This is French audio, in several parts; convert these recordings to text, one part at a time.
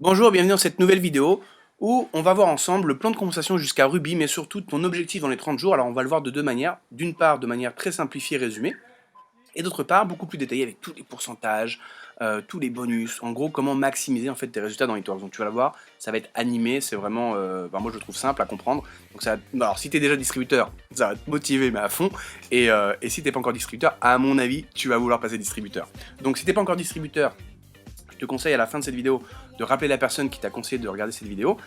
Bonjour, bienvenue dans cette nouvelle vidéo où on va voir ensemble le plan de compensation jusqu'à Ruby, mais surtout ton objectif dans les 30 jours. Alors on va le voir de deux manières. D'une part, de manière très simplifiée, résumée, et d'autre part, beaucoup plus détaillée avec tous les pourcentages, tous les bonus. En gros, comment maximiser en fait tes résultats dans Hitworks. Donc tu vas le voir, ça va être animé, c'est vraiment, moi je le trouve simple à comprendre. Donc ça, alors si tu es déjà distributeur, ça va te motiver mais à fond. Et si t'es pas encore distributeur, à mon avis, tu vas vouloir passer distributeur. Donc si t'es pas encore distributeur, je te conseille à la fin de cette vidéo de rappeler la personne qui t'a conseillé de regarder cette vidéo.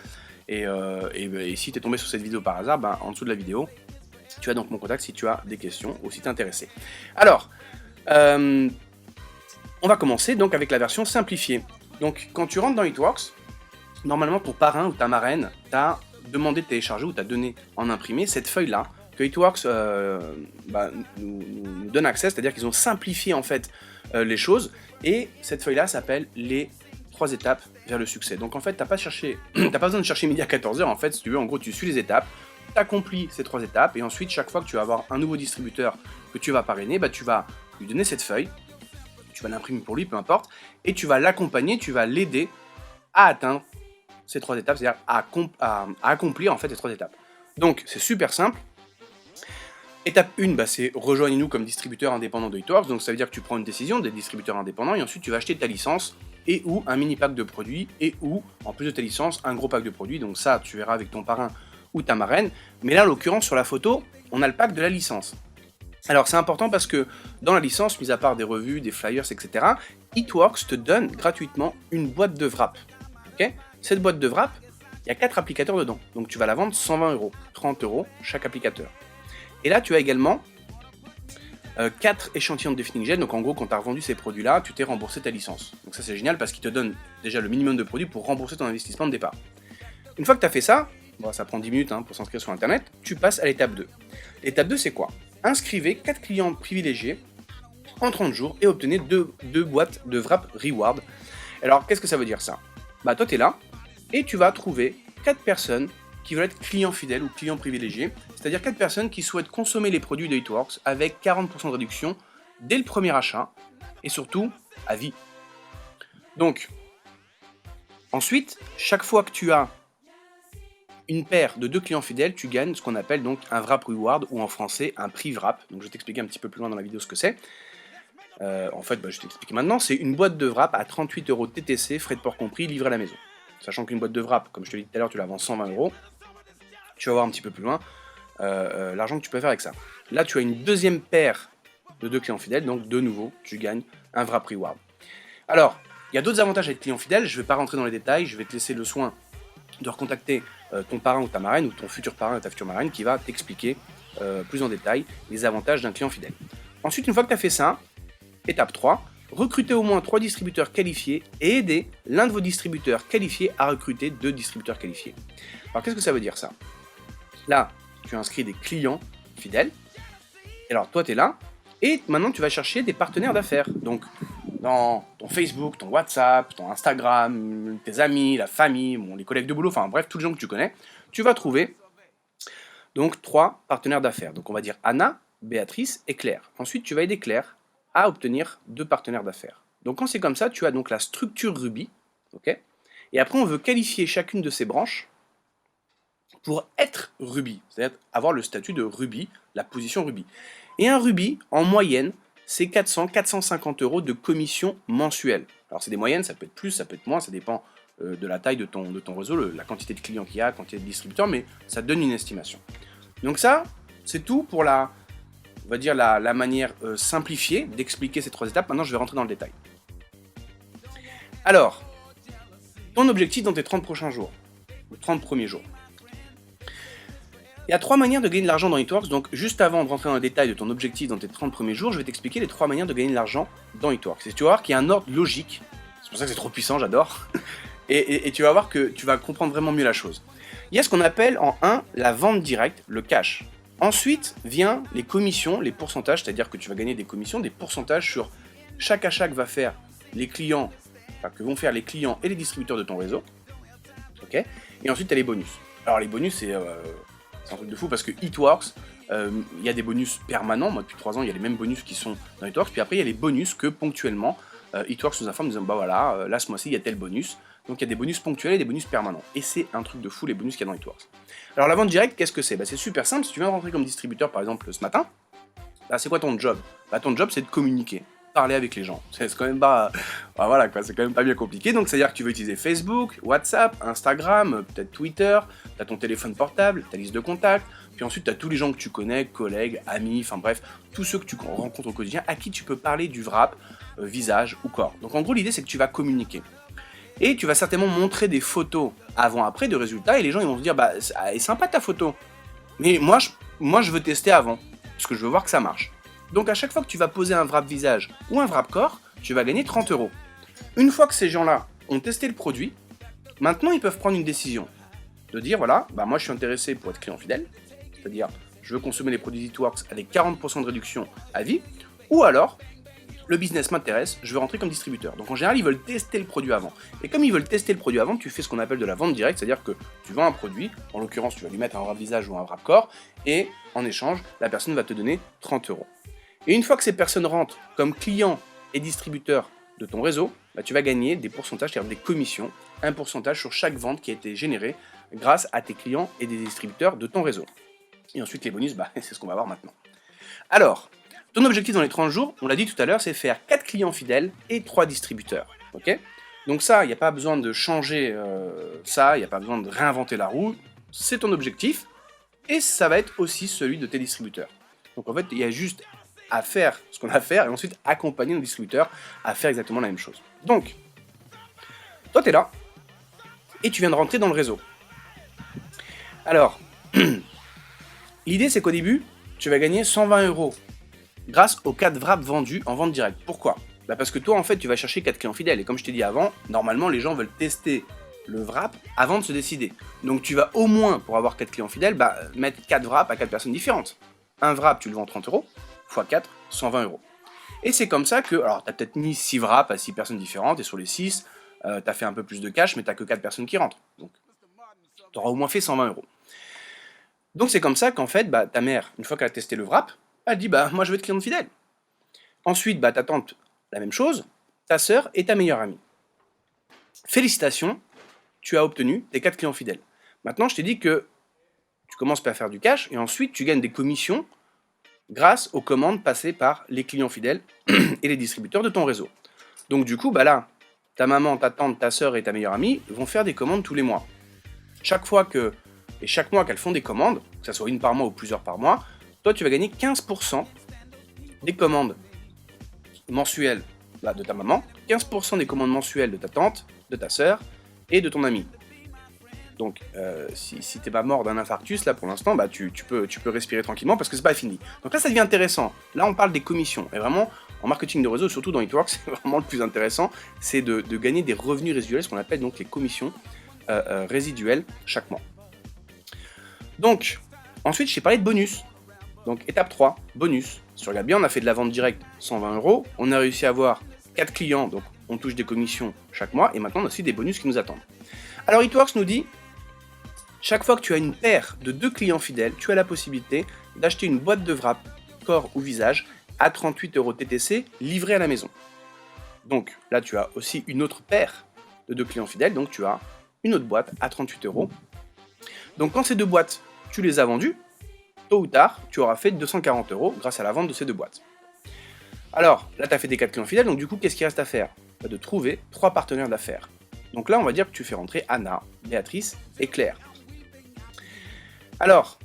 Et si tu es tombé sur cette vidéo par hasard, en dessous de la vidéo, tu as donc mon contact si tu as des questions ou si tu es intéressé. Alors, on va commencer donc avec la version simplifiée. Donc quand tu rentres dans Hitworks, normalement ton parrain ou ta marraine t'a demandé de télécharger ou t'a donné en imprimé cette feuille-là que Hitworks nous donne accès, c'est-à-dire qu'ils ont simplifié en fait les choses, et cette feuille-là s'appelle les 3 étapes vers le succès. Donc en fait, t'as pas besoin de chercher midi à 14h, en fait, si tu veux, en gros, tu suis les étapes, tu accomplis ces 3 étapes, et ensuite, chaque fois que tu vas avoir un nouveau distributeur que tu vas parrainer, tu vas lui donner cette feuille, tu vas l'imprimer pour lui, peu importe, et tu vas l'accompagner, tu vas l'aider à atteindre ces 3 étapes, c'est-à-dire à accomplir en fait les 3 étapes. Donc c'est super simple. Étape 1, c'est rejoignez-nous comme distributeur indépendant de Hitworks, donc ça veut dire que tu prends une décision des distributeurs indépendants et ensuite tu vas acheter ta licence et ou un mini pack de produits et ou, en plus de ta licence, un gros pack de produits, donc ça tu verras avec ton parrain ou ta marraine, mais là en l'occurrence sur la photo, on a le pack de la licence. Alors c'est important parce que dans la licence, mis à part des revues, des flyers, etc., Hitworks te donne gratuitement une boîte de wrap. Okay, cette boîte de wrap, il y a 4 applicateurs dedans, donc tu vas la vendre 120 €, 30 € chaque applicateur. Et là, tu as également 4 échantillons de Deafening Gel. Donc en gros, quand tu as revendu ces produits-là, tu t'es remboursé ta licence. Donc ça, c'est génial parce qu'il te donne déjà le minimum de produits pour rembourser ton investissement de départ. Une fois que tu as fait ça, ça prend 10 minutes pour s'inscrire sur Internet, tu passes à l'étape 2. L'étape 2, c'est quoi? Inscrivez 4 clients privilégiés en 30 jours et obtenez 2 boîtes de Wrap Reward. Alors, qu'est-ce que ça veut dire ça? Toi, tu es là et tu vas trouver 4 personnes qui veulent être clients fidèles ou clients privilégiés, c'est-à-dire 4 personnes qui souhaitent consommer les produits de Hitworks avec 40% de réduction dès le premier achat, et surtout à vie. Donc, ensuite, chaque fois que tu as une paire de 2 clients fidèles, tu gagnes ce qu'on appelle donc un Wrap Reward, ou en français un prix Wrap. Donc je vais t'expliquer un petit peu plus loin dans la vidéo ce que c'est. En fait, je vais t'expliquer maintenant, c'est une boîte de Wrap à 38 € TTC, frais de port compris, livré à la maison. Sachant qu'une boîte de Wrap, comme je te l'ai dit tout à l'heure, tu la vends 120 €. Tu vas voir un petit peu plus loin l'argent que tu peux faire avec ça. Là, tu as une deuxième paire de 2 clients fidèles, donc de nouveau, tu gagnes un Wrap Reward. Alors, il y a d'autres avantages à être client fidèle, je ne vais pas rentrer dans les détails, je vais te laisser le soin de recontacter ton parrain ou ta marraine, ou ton futur parrain ou ta future marraine, qui va t'expliquer plus en détail les avantages d'un client fidèle. Ensuite, une fois que tu as fait ça, étape 3, recrutez au moins 3 distributeurs qualifiés et aidez l'un de vos distributeurs qualifiés à recruter 2 distributeurs qualifiés. Alors, qu'est-ce que ça veut dire ça? Là, tu inscris des clients fidèles. Et alors, toi, tu es là. Et maintenant, tu vas chercher des partenaires d'affaires. Donc, dans ton Facebook, ton WhatsApp, ton Instagram, tes amis, la famille, les collègues de boulot, enfin bref, tous les gens que tu connais, tu vas trouver donc 3 partenaires d'affaires. Donc, on va dire Anna, Béatrice et Claire. Ensuite, tu vas aider Claire à obtenir 2 partenaires d'affaires. Donc, quand c'est comme ça, tu as donc la structure Ruby. Okay, et après, on veut qualifier chacune de ces branches pour être Ruby, c'est-à-dire avoir le statut de Ruby, la position Ruby. Et un Ruby, en moyenne, c'est 400-450 € de commission mensuelle. Alors c'est des moyennes, ça peut être plus, ça peut être moins, ça dépend de la taille de ton réseau, la quantité de clients qu'il y a, la quantité de distributeurs, mais ça donne une estimation. Donc ça, c'est tout pour on va dire la manière simplifiée d'expliquer ces 3 étapes. Maintenant, je vais rentrer dans le détail. Alors, ton objectif dans tes 30 prochains jours, ou 30 premiers jours. Il y a 3 manières de gagner de l'argent dans Hitworks, donc juste avant de rentrer dans le détail de ton objectif dans tes 30 premiers jours, je vais t'expliquer les 3 manières de gagner de l'argent dans Hitworks. Et tu vas voir qu'il y a un ordre logique, c'est pour ça que c'est trop puissant, j'adore, et tu vas voir que tu vas comprendre vraiment mieux la chose. Il y a ce qu'on appelle en 1 la vente directe, le cash. Ensuite vient les commissions, les pourcentages, c'est-à-dire que tu vas gagner des commissions, des pourcentages sur chaque achat que vont faire les clients et les distributeurs de ton réseau. Okay, et ensuite tu as les bonus. Alors les bonus, c'est un truc de fou parce que Hitworks, il y a des bonus permanents. Moi, depuis 3 ans, il y a les mêmes bonus qui sont dans Hitworks. Puis après, il y a les bonus que ponctuellement, Hitworks nous informe en disant voilà, là ce mois-ci, il y a tel bonus. Donc il y a des bonus ponctuels et des bonus permanents. Et c'est un truc de fou les bonus qu'il y a dans It Works. Alors la vente directe, qu'est-ce que c'est? C'est super simple, si tu viens de rentrer comme distributeur par exemple ce matin, c'est quoi ton job? Ton job c'est de communiquer, parler avec les gens. C'est quand même pas... voilà quoi, c'est quand même pas bien compliqué. Donc c'est-à-dire que tu veux utiliser Facebook, WhatsApp, Instagram, peut-être Twitter, tu as ton téléphone portable, ta liste de contacts, puis ensuite tu as tous les gens que tu connais, collègues, amis, enfin bref, tous ceux que tu rencontres au quotidien, à qui tu peux parler du wrap, visage ou corps. Donc en gros l'idée c'est que tu vas communiquer. Et tu vas certainement montrer des photos avant-après de résultats, et les gens ils vont se dire, elle est sympa ta photo, mais moi je veux tester avant, parce que je veux voir que ça marche. Donc à chaque fois que tu vas poser un wrap visage ou un wrap corps, tu vas gagner 30 €. Une fois que ces gens-là ont testé le produit, maintenant ils peuvent prendre une décision. De dire, voilà, moi je suis intéressé pour être client fidèle, c'est-à-dire je veux consommer les produits It Works avec 40% de réduction à vie, ou alors, le business m'intéresse, je veux rentrer comme distributeur. Donc en général, ils veulent tester le produit avant. Et comme ils veulent tester le produit avant, tu fais ce qu'on appelle de la vente directe, c'est-à-dire que tu vends un produit, en l'occurrence tu vas lui mettre un wrap visage ou un wrap corps, et en échange, la personne va te donner 30 €. Et une fois que ces personnes rentrent comme clients et distributeurs de ton réseau, tu vas gagner des pourcentages, c'est-à-dire des commissions, un pourcentage sur chaque vente qui a été générée grâce à tes clients et des distributeurs de ton réseau. Et ensuite les bonus, c'est ce qu'on va voir maintenant. Alors, ton objectif dans les 30 jours, on l'a dit tout à l'heure, c'est faire 4 clients fidèles et 3 distributeurs. Ok? Donc ça, il n'y a pas besoin de changer ça, il n'y a pas besoin de réinventer la roue, c'est ton objectif, et ça va être aussi celui de tes distributeurs. Donc en fait, il y a juste à faire ce qu'on a à faire, et ensuite accompagner nos distributeurs à faire exactement la même chose. Donc, toi tu es là, et tu viens de rentrer dans le réseau. Alors, l'idée c'est qu'au début, tu vas gagner 120 € grâce aux 4 wraps vendus en vente directe. Pourquoi? Parce que toi, en fait, tu vas chercher 4 clients fidèles. Et comme je t'ai dit avant, normalement, les gens veulent tester le wrap avant de se décider. Donc tu vas au moins, pour avoir 4 clients fidèles, mettre 4 wraps à 4 personnes différentes. Un wrap, tu le vends 30 €, x 4, 120 €. Et c'est comme ça que, alors tu as peut-être mis 6 wraps à 6 personnes différentes, et sur les 6, tu as fait un peu plus de cash, mais tu n'as que 4 personnes qui rentrent. Donc tu auras au moins fait 120 €. Donc c'est comme ça qu'en fait, ta mère, une fois qu'elle a testé le wrap, elle dit, moi je veux être cliente fidèle. Ensuite, ta tante, la même chose, ta sœur et ta meilleure amie. Félicitations, tu as obtenu tes 4 clients fidèles. Maintenant, je t'ai dit que tu commences par faire du cash, et ensuite tu gagnes des commissions grâce aux commandes passées par les clients fidèles et les distributeurs de ton réseau. Donc du coup, là, ta maman, ta tante, ta sœur et ta meilleure amie vont faire des commandes tous les mois. Chaque mois qu'elles font des commandes, que ce soit une par mois ou plusieurs par mois, toi tu vas gagner 15% des commandes mensuelles de ta maman, 15% des commandes mensuelles de ta tante, de ta sœur et de ton ami. Donc si t'es pas mort d'un infarctus là pour l'instant, tu peux respirer tranquillement parce que c'est pas fini. Donc là ça devient intéressant. Là on parle des commissions. Et vraiment, en marketing de réseau, surtout dans It Works, c'est vraiment le plus intéressant, c'est de gagner des revenus résiduels, ce qu'on appelle donc les commissions résiduelles chaque mois. Donc, ensuite je t'ai parlé de bonus. Donc étape 3, bonus. Si tu regardes bien, on a fait de la vente directe 120 €, on a réussi à avoir 4 clients, donc on touche des commissions chaque mois, et maintenant on a aussi des bonus qui nous attendent. Alors It Works nous dit, chaque fois que tu as une paire de 2 clients fidèles, tu as la possibilité d'acheter une boîte de wrap, corps ou visage, à 38 € TTC, livrée à la maison. Donc là tu as aussi une autre paire de 2 clients fidèles, donc tu as une autre boîte à 38 €. Donc quand ces 2 boîtes, tu les as vendues, tôt ou tard, tu auras fait 240 € grâce à la vente de ces 2 boîtes. Alors, là, tu as fait des 4 clients fidèles, donc du coup, qu'est-ce qu'il reste à faire? De trouver 3 partenaires d'affaires. Donc là, on va dire que tu fais rentrer Anna, Béatrice et Claire. Alors,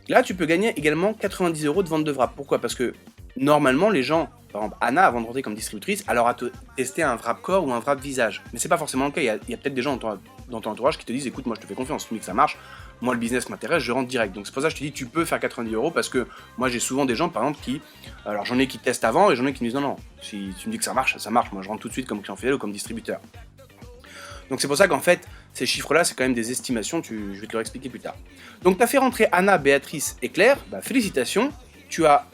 là, tu peux gagner également 90 € de vente de wrap. Pourquoi? Parce que, normalement, les gens, par exemple, Anna, avant de rentrer comme distributrice, elle aura testé un wrap corps ou un wrap visage. Mais c'est pas forcément le cas, il y a peut-être des gens dans ton entourage qui te disent, écoute, moi je te fais confiance, tu me dis que ça marche, moi le business m'intéresse, je rentre direct. Donc c'est pour ça que je te dis, tu peux faire 90 € parce que moi j'ai souvent des gens par exemple qui, alors j'en ai qui testent avant et j'en ai qui me disent non, si tu me dis que ça marche, moi je rentre tout de suite comme client fidèle ou comme distributeur. Donc c'est pour ça qu'en fait, ces chiffres-là, c'est quand même des estimations, je vais te le expliquer plus tard. Donc tu as fait rentrer Anna, Béatrice et Claire, félicitations, tu as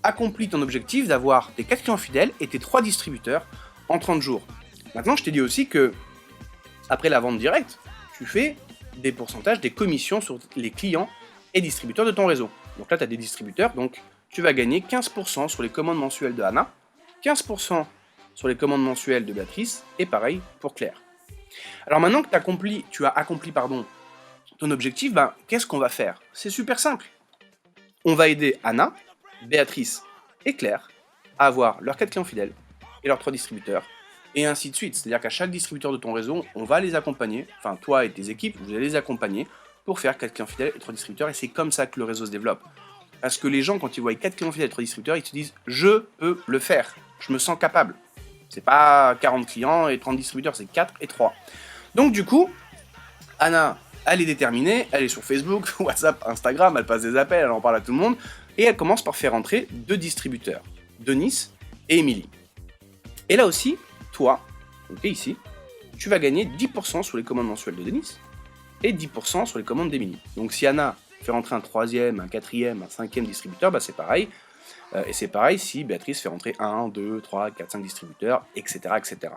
accompli ton objectif d'avoir tes 4 clients fidèles et tes 3 distributeurs en 30 jours. Maintenant, je t'ai dit aussi que, après la vente directe, tu fais des pourcentages, des commissions sur les clients et distributeurs de ton réseau. Donc là, tu as des distributeurs, donc tu vas gagner 15% sur les commandes mensuelles de Anna, 15% sur les commandes mensuelles de Béatrice, et pareil pour Claire. Alors maintenant que tu as accompli pardon, ton objectif, ben, qu'est-ce qu'on va faire? C'est super simple. On va aider Anna, Béatrice et Claire à avoir leurs 4 clients fidèles et leurs 3 distributeurs, et ainsi de suite. C'est-à-dire qu'à chaque distributeur de ton réseau, on va les accompagner, enfin toi et tes équipes, vous allez les accompagner pour faire 4 clients fidèles et 3 distributeurs, et c'est comme ça que le réseau se développe. Parce que les gens, quand ils voient 4 clients fidèles et 3 distributeurs, ils se disent « je peux le faire, je me sens capable ». C'est pas 40 clients et 30 distributeurs, c'est 4 et 3. Donc du coup, Anna, elle est déterminée, elle est sur Facebook, WhatsApp, Instagram, elle passe des appels, elle en parle à tout le monde, et elle commence par faire entrer 2 distributeurs, Denis et Émilie. Et là aussi, toi, ok ici, tu vas gagner 10% sur les commandes mensuelles de Denis et 10% sur les commandes d'Émilie. Donc si Anna fait rentrer un 3e, un 4e, un 5e distributeur, bah c'est pareil. Et c'est pareil si Béatrice fait rentrer 1, 2, 3, 4, 5 distributeurs, etc. etc.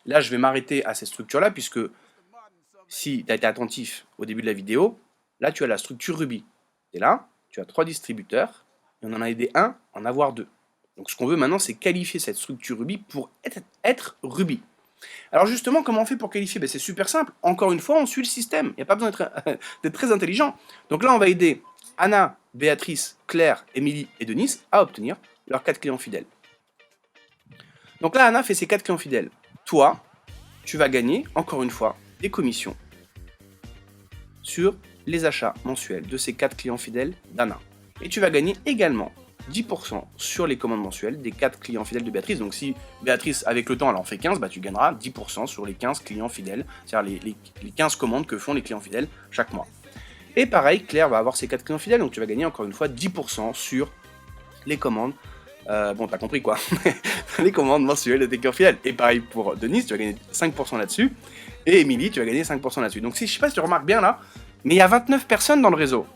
Là, je vais m'arrêter à cette structure-là, puisque si tu as été attentif au début de la vidéo, là tu as la structure Ruby. Et là, tu as 3 distributeurs, et on en a aidé un en avoir 2. Donc ce qu'on veut maintenant, c'est qualifier cette structure Ruby pour être Ruby. Alors justement, comment on fait pour qualifier? C'est super simple. Encore une fois, on suit le système. Il n'y a pas besoin d'être très intelligent. Donc là, on va aider Anna, Béatrice, Claire, Émilie et Denis à obtenir leurs 4 clients fidèles. Donc là, Anna fait ses 4 clients fidèles. Toi, tu vas gagner, encore une fois, des commissions sur les achats mensuels de ces 4 clients fidèles d'Anna. Et tu vas gagner également 10% sur les commandes mensuelles des 4 clients fidèles de Béatrice. Donc si Béatrice, avec le temps, elle en fait 15, bah tu gagneras 10% sur les 15 clients fidèles, c'est-à-dire les 15 commandes que font les clients fidèles chaque mois. Et pareil, Claire va avoir ses 4 clients fidèles, donc tu vas gagner encore une fois 10% sur les commandes. Bon, t'as compris quoi, les commandes mensuelles de tes clients fidèles. Et pareil pour Denis, tu vas gagner 5% là-dessus. Et Émilie, tu vas gagner 5% là-dessus. Donc si, je sais pas si tu remarques bien là, mais il y a 29 personnes dans le réseau.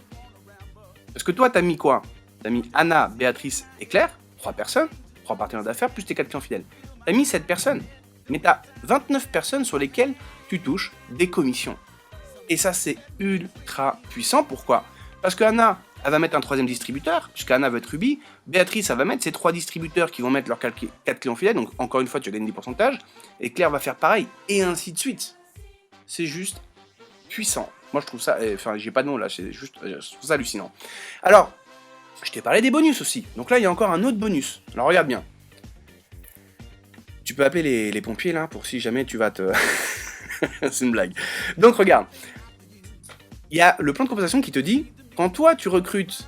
Parce que toi, t'as mis quoi? T'as mis Anna, Béatrice et Claire, 3 personnes, 3 partenaires d'affaires, plus tes 4 clients fidèles. T'as mis 7 personnes, mais t'as 29 personnes sur lesquelles tu touches des commissions. Et ça, c'est ultra puissant. Pourquoi? Parce que Anna, elle va mettre un 3e distributeur, puisqu'Anna va être Ruby. Béatrice, elle va mettre ses 3 distributeurs qui vont mettre leurs 4 clients fidèles, donc encore une fois, tu vas gagner des pourcentages. Et Claire va faire pareil, et ainsi de suite. C'est juste puissant. Moi, je trouve ça... Enfin, j'ai pas de nom là, c'est juste... Je trouve ça hallucinant. Alors... Je t'ai parlé des bonus aussi. Donc là, il y a encore un autre bonus. Alors regarde bien. Tu peux appeler les pompiers là pour si jamais tu vas te... C'est une blague. Donc regarde. Il y a le plan de compensation qui te dit, quand toi tu recrutes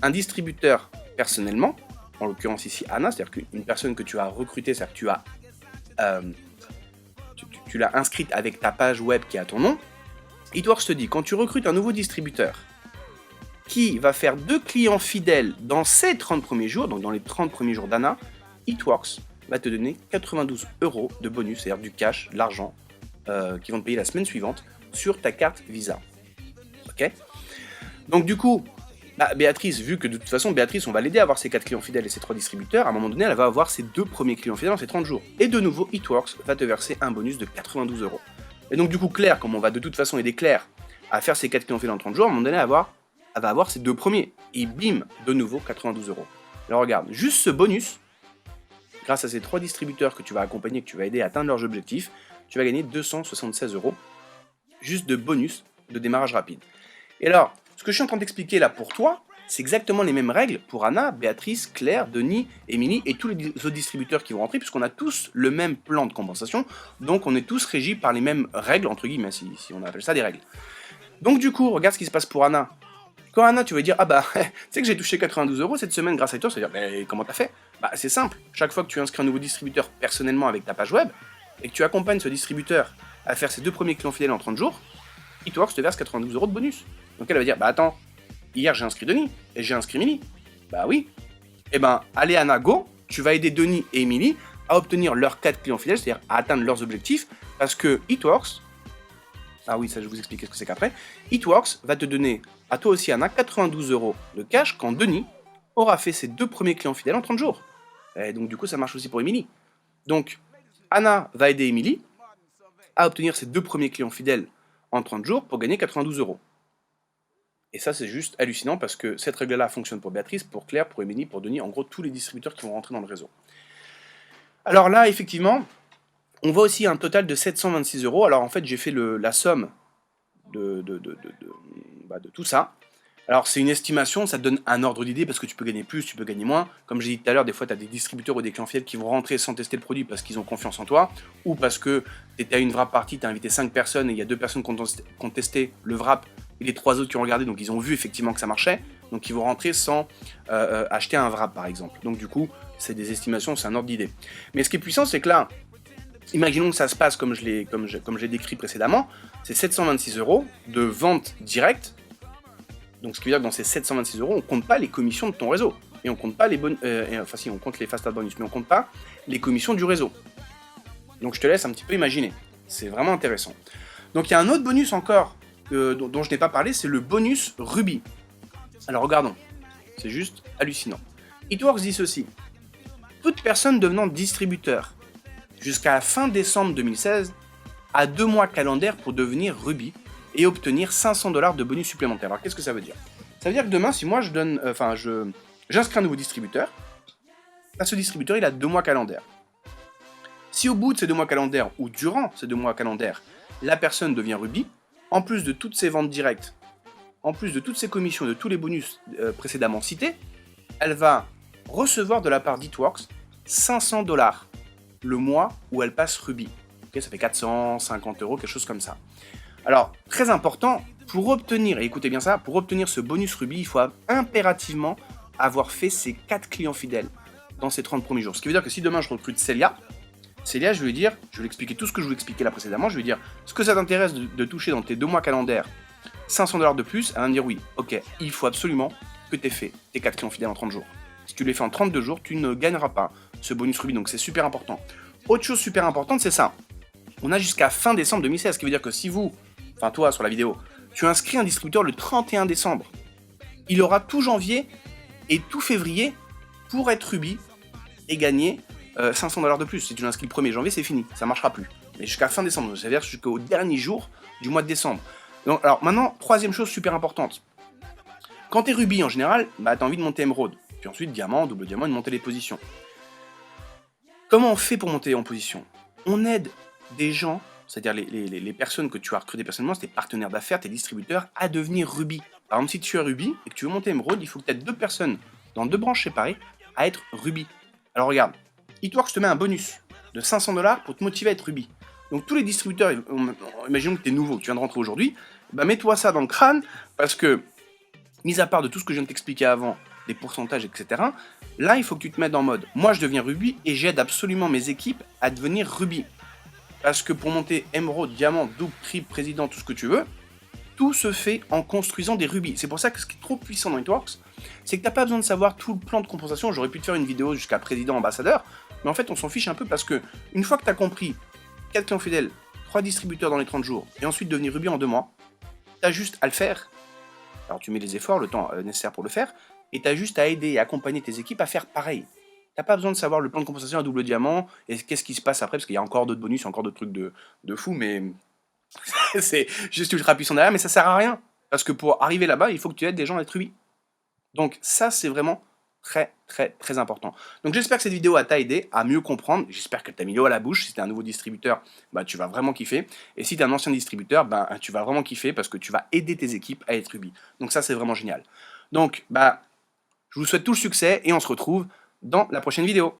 un distributeur personnellement, en l'occurrence ici Anna, c'est-à-dire qu'une personne que tu as recrutée, c'est-à-dire que tu as... tu l'as inscrite avec ta page web qui a ton nom, It-Works te dit, quand tu recrutes un nouveau distributeur, qui va faire 2 clients fidèles dans ces 30 premiers jours, donc dans les 30 premiers jours d'Anna, It-Works va te donner 92 € de bonus, c'est-à-dire du cash, de l'argent, qui vont te payer la semaine suivante sur ta carte Visa. Ok? Donc du coup, Béatrice, vu que de toute façon, Béatrice, on va l'aider à avoir ses 4 clients fidèles et ses 3 distributeurs, à un moment donné, elle va avoir ses 2 premiers clients fidèles dans ces 30 jours. Et de nouveau, It-Works va te verser un bonus de 92 €. Et donc du coup, Claire, comme on va de toute façon aider Claire à faire ses 4 clients fidèles en 30 jours, à un moment donné, elle va avoir ses 2 premiers. Et bim, de nouveau 92 €. Alors regarde, juste ce bonus, grâce à ces 3 distributeurs que tu vas accompagner, que tu vas aider à atteindre leurs objectifs, tu vas gagner 276 € juste de bonus de démarrage rapide. Et alors, ce que je suis en train d'expliquer là pour toi, c'est exactement les mêmes règles pour Anna, Béatrice, Claire, Denis, Émilie et tous les autres distributeurs qui vont rentrer, puisqu'on a tous le même plan de compensation, donc on est tous régis par les mêmes règles, entre guillemets, si on appelle ça des règles. Donc du coup, regarde ce qui se passe pour Anna. Quand Anna, tu vas dire, ah bah, tu sais que j'ai touché 92 € cette semaine grâce à toi, ça veut dire, mais comment t'as fait? Bah c'est simple, chaque fois que tu inscris un nouveau distributeur personnellement avec ta page web, et que tu accompagnes ce distributeur à faire ses 2 premiers clients fidèles en 30 jours, It-Works te verse 92 € de bonus. Donc elle va dire, bah attends, hier j'ai inscrit Denis, et j'ai inscrit Émilie. Bah oui. Et ben, allez Anna, go, tu vas aider Denis et Émilie à obtenir leurs 4 clients fidèles, c'est-à-dire à atteindre leurs objectifs, parce que It-Works, ah oui, ça je vais vous expliquer ce que c'est qu'après, It-Works va te donner, à toi aussi Anna, 92 € de cash quand Denis aura fait ses 2 premiers clients fidèles en 30 jours. Et donc du coup, ça marche aussi pour Émilie. Donc, Anna va aider Émilie à obtenir ses 2 premiers clients fidèles en 30 jours pour gagner 92 €. Et ça, c'est juste hallucinant parce que cette règle-là fonctionne pour Béatrice, pour Claire, pour Émilie, pour Denis, en gros tous les distributeurs qui vont rentrer dans le réseau. Alors là, effectivement, On voit aussi un total de 726 €. Alors en fait, j'ai fait la somme de tout ça. Alors c'est une estimation, ça te donne un ordre d'idée parce que tu peux gagner plus, tu peux gagner moins. Comme j'ai dit tout à l'heure, des fois tu as des distributeurs ou des clients fidèles qui vont rentrer sans tester le produit parce qu'ils ont confiance en toi, ou parce que tu étais à une wrap party, tu as invité 5 personnes et il y a 2 personnes qui ont testé le wrap et les 3 autres qui ont regardé, donc ils ont vu effectivement que ça marchait, donc ils vont rentrer sans acheter un wrap par exemple. Donc du coup, c'est des estimations, c'est un ordre d'idée. Mais ce qui est puissant, c'est que là, imaginons que ça se passe comme je l'ai décrit précédemment, c'est 726 € de vente directe. Donc ce qui veut dire que dans ces 726 €, on compte pas les commissions de ton réseau. Et on compte pas les bonnes. Enfin si, on compte les fast ad bonus, mais on compte pas les commissions du réseau. Donc je te laisse un petit peu imaginer. C'est vraiment intéressant. Donc il y a un autre bonus encore dont je n'ai pas parlé, c'est le bonus Ruby. Alors regardons. C'est juste hallucinant. It Works dit ceci. Toute personne devenant distributeur jusqu'à la fin décembre 2016 a 2 mois calendaires pour devenir Ruby et obtenir 500 $ de bonus supplémentaires. Alors qu'est-ce que ça veut dire? Ça veut dire que demain, si moi j'inscris un nouveau distributeur, ce distributeur il a 2 mois calendaires. Si au bout de ces 2 mois calendaires, ou durant ces 2 mois calendaires, la personne devient Ruby, en plus de toutes ses ventes directes, en plus de toutes ses commissions, de tous les bonus précédemment cités, elle va recevoir de la part d'It Works 500 $ le mois où elle passe Ruby. Okay, ça fait 450 €, quelque chose comme ça. Alors, très important, pour obtenir, et écoutez bien ça, pour obtenir ce bonus Ruby, il faut impérativement avoir fait ses 4 clients fidèles dans ces 30 premiers jours. Ce qui veut dire que si demain je recrute Célia, je vais lui dire, je vais lui expliquer tout ce que je vous expliquais là précédemment, je vais lui dire, est-ce que ça t'intéresse de toucher dans tes 2 mois calendaires 500 $ de plus? Elle va me dire oui, ok, il faut absolument que tu aies fait tes 4 clients fidèles en 30 jours. Si tu les fais en 32 jours, tu ne gagneras pas ce bonus Ruby, donc c'est super important. Autre chose super importante, c'est ça. On a jusqu'à fin décembre 2016, ce qui veut dire que si vous, enfin toi sur la vidéo, tu inscris un distributeur le 31 décembre, il aura tout janvier et tout février pour être Ruby et gagner 500 $ de plus. Si tu l'inscris le 1er janvier, c'est fini, ça ne marchera plus. Mais jusqu'à fin décembre, c'est-à-dire jusqu'au dernier jour du mois de décembre. Donc, alors maintenant, troisième chose super importante. Quand tu es Ruby en général, tu as envie de monter Emerald, puis ensuite diamant, double diamant et de monter les positions. Comment on fait pour monter en position? On aide des gens, c'est-à-dire les personnes que tu as recrutées personnellement, tes partenaires d'affaires, tes distributeurs, à devenir Ruby. Par exemple, si tu es Ruby et que tu veux monter Emerald, il faut que tu aies 2 personnes dans 2 branches séparées à être Ruby. Alors regarde, It Works te met un bonus de 500 $ pour te motiver à être Ruby. Donc tous les distributeurs, imaginons que tu es nouveau, que tu viens de rentrer aujourd'hui, bah mets-toi ça dans le crâne, parce que, mis à part de tout ce que je viens de t'expliquer avant, des pourcentages, etc., là, il faut que tu te mettes en mode, moi je deviens Ruby et j'aide absolument mes équipes à devenir Ruby. Parce que pour monter Emerald, Diamant, Double, Triple, Président, tout ce que tu veux, tout se fait en construisant des rubis. C'est pour ça que ce qui est trop puissant dans It Works, c'est que tu n'as pas besoin de savoir tout le plan de compensation. J'aurais pu te faire une vidéo jusqu'à Président, Ambassadeur, mais en fait, on s'en fiche un peu parce que une fois que tu as compris 4 clients fidèles, 3 distributeurs dans les 30 jours, et ensuite devenir Ruby en 2 mois, tu as juste à le faire. Alors tu mets les efforts, le temps nécessaire pour le faire, et tu as juste à aider et accompagner tes équipes à faire pareil. T'as pas besoin de savoir le plan de compensation à double diamant et qu'est-ce qui se passe après, parce qu'il y a encore d'autres bonus, encore d'autres trucs de fou, mais c'est juste ultra puissant derrière, mais ça sert à rien. Parce que pour arriver là-bas, il faut que tu aides des gens à être Ruby. Donc ça, c'est vraiment très très très important. Donc j'espère que cette vidéo t'a aidé à mieux comprendre. J'espère qu'elle t'a mis l'eau à la bouche. Si t'es un nouveau distributeur, bah, tu vas vraiment kiffer. Et si t'es un ancien distributeur, bah, tu vas vraiment kiffer parce que tu vas aider tes équipes à être Ruby. Donc ça, c'est vraiment génial. Donc, bah, je vous souhaite tout le succès et on se retrouve dans la prochaine vidéo.